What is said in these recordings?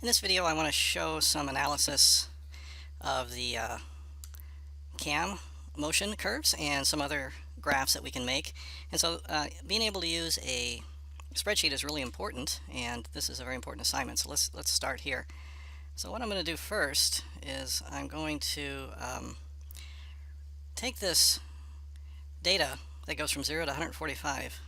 In this video, I want to show some analysis of the cam motion curves and some other graphs that we can make. And so being able to use a spreadsheet is really important, and this is a very important assignment. So let's start here. So what I'm going to do first is I'm going to take this data that goes from 0 to 145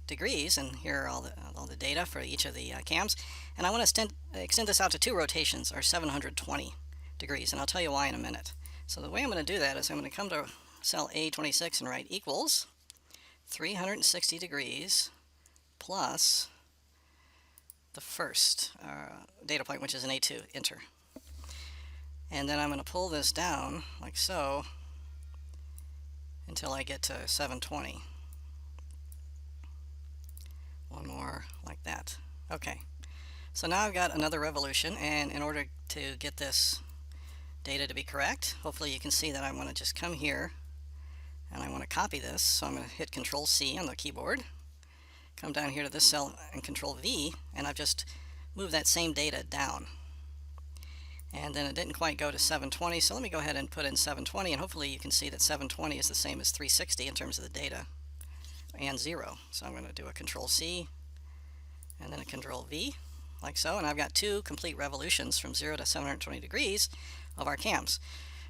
degrees, and here are all the data for each of the cams, and I want to extend this out to 2 rotations, or 720 degrees, and I'll tell you why in a minute. So the way I'm going to do that is I'm going to come to cell A26 and write equals 360 degrees plus the first data point, which is an A2, enter. And then I'm going to pull this down like so until I get to 720. One more like that. Okay, so now I've got another revolution, and in order to get this data to be correct, hopefully you can see that I want to just come here and I want to copy this. So I'm going to hit Control C on the keyboard, come down here to this cell and Control V, and I've just moved that same data down. And then it didn't quite go to 720, so let me go ahead and put in 720, and hopefully you can see that 720 is the same as 360 in terms of the data, and 0. So I'm going to do a Control C and then a Control V, like so, and I've got 2 complete revolutions from 0 to 720 degrees of our cams.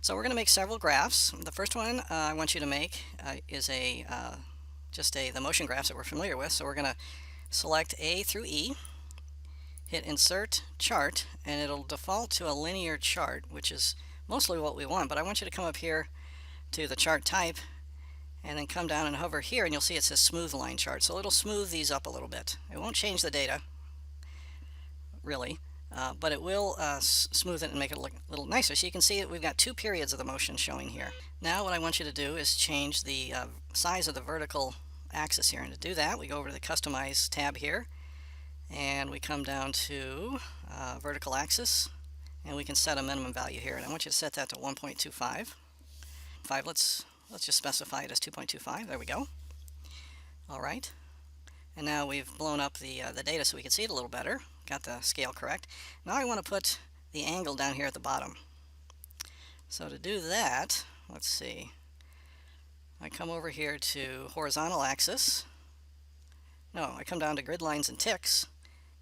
So we're going to make several graphs. The first one I want you to make is the motion graphs that we're familiar with. So we're going to select A through E, hit Insert Chart, and it'll default to a linear chart, which is mostly what we want. But I want you to come up here to the chart type and then come down and hover here, and you'll see it says Smooth Line Chart. So it'll smooth these up a little bit. It won't change the data, really, but it will smooth it and make it look a little nicer. So you can see that we've got 2 periods of the motion showing here. Now what I want you to do is change the size of the vertical axis here, and to do that we go over to the Customize tab here, and we come down to vertical axis, and we can set a minimum value here, and I want you to set that to 1.25. Let's just specify it as 2.25. There we go. All right. And now we've blown up the data so we can see it a little better. Got the scale correct. Now I want to put the angle down here at the bottom. So to do that, let's see. I come over here to horizontal axis. No, I come down to grid lines and ticks,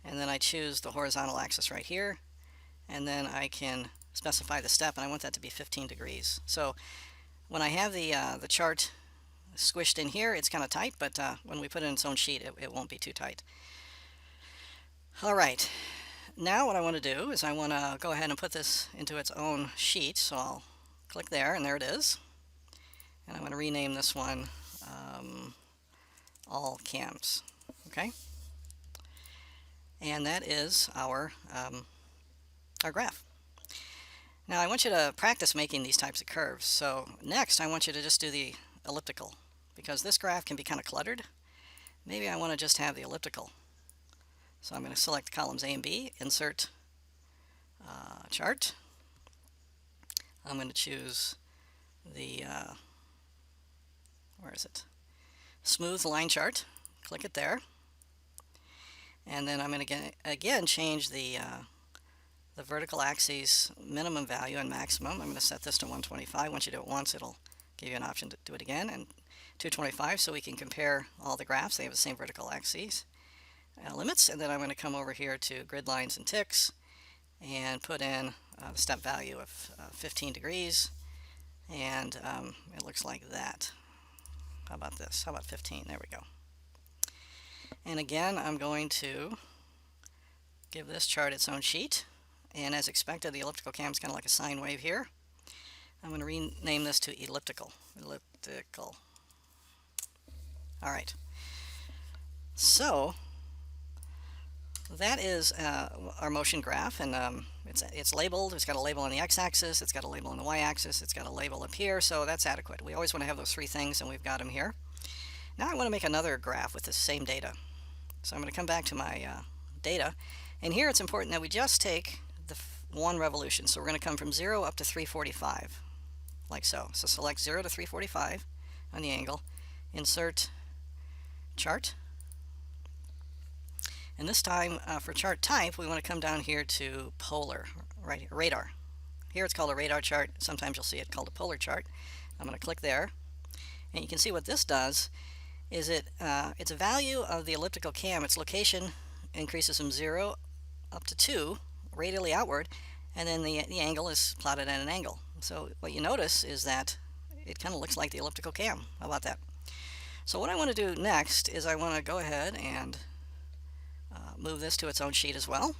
and then I choose the horizontal axis right here, and then I can specify the step, and I want that to be 15 degrees. So when I have the chart squished in here, it's kind of tight, but when we put it in its own sheet, it won't be too tight. All right, now what I want to do is I want to go ahead and put this into its own sheet, so I'll click there, and there it is. And I'm going to rename this one All Cams, okay? And that is our graph. Now I want you to practice making these types of curves. So next I want you to just do the elliptical, because this graph can be kind of cluttered. Maybe I want to just have the elliptical. So I'm going to select columns A and B, insert chart. I'm going to choose the, where is it? Smooth line chart. Click it there. And then I'm going to again change the vertical axis minimum value and maximum. I'm going to set this to 125. Once you do it once, it'll give you an option to do it again, and 225, so we can compare all the graphs. They have the same vertical axes limits. And then I'm going to come over here to grid lines and ticks and put in the step value of 15 degrees, and it looks like that. How about this? How about 15? There we go. And again, I'm going to give this chart its own sheet, and as expected, the elliptical cam is kind of like a sine wave here. I'm going to rename this to elliptical. Elliptical. All right. So that is our motion graph, and it's labeled. It's got a label on the x-axis, it's got a label on the y-axis, it's got a label up here, so that's adequate. We always want to have those 3 things, and we've got them here. Now I want to make another graph with the same data. So I'm going to come back to my data, and here it's important that we just take the 1 revolution. So we're going to come from 0 up to 345, like so. So select 0 to 345 on the angle, insert chart, And this time for chart type, we want to come down here to polar, right here, radar. Here it's called a radar chart. Sometimes you'll see it called a polar chart. I'm going to click there, and you can see what this does is it's a value of the elliptical cam. Its location increases from 0 up to 2 radially outward, and then the angle is plotted at an angle. So what you notice is that it kind of looks like the elliptical cam. How about that? So what I want to do next is I want to go ahead and move this to its own sheet as well,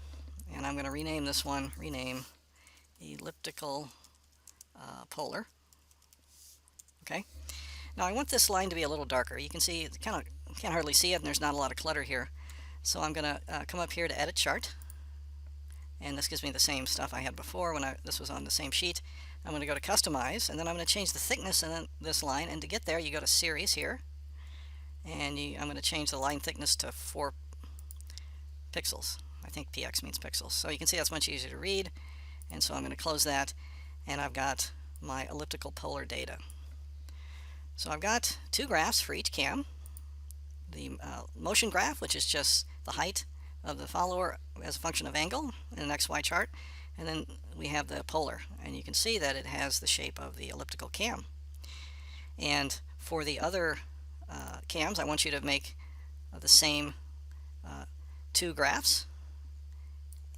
and I'm going to rename this one, elliptical polar. Okay. Now I want this line to be a little darker. You can see, can't hardly see it, and there's not a lot of clutter here. So I'm going to come up here to Edit Chart, and this gives me the same stuff I had before when this was on the same sheet. I'm going to go to Customize, and then I'm going to change the thickness in this line, and to get there you go to Series here, and I'm going to change the line thickness to 4 pixels. I think px means pixels. So you can see that's much easier to read, and so I'm going to close that, and I've got my elliptical polar data. So I've got 2 graphs for each cam. The motion graph, which is just the height of the follower as a function of angle in an XY chart, and then we have the polar, and you can see that it has the shape of the elliptical cam. And for the other cams, I want you to make the same 2 graphs,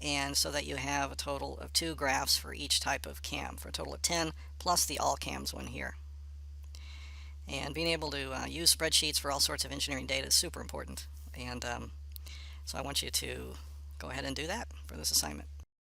and so that you have a total of 2 graphs for each type of cam, for a total of 10 plus the all cams one here. And being able to use spreadsheets for all sorts of engineering data is super important, and so I want you to go ahead and do that for this assignment.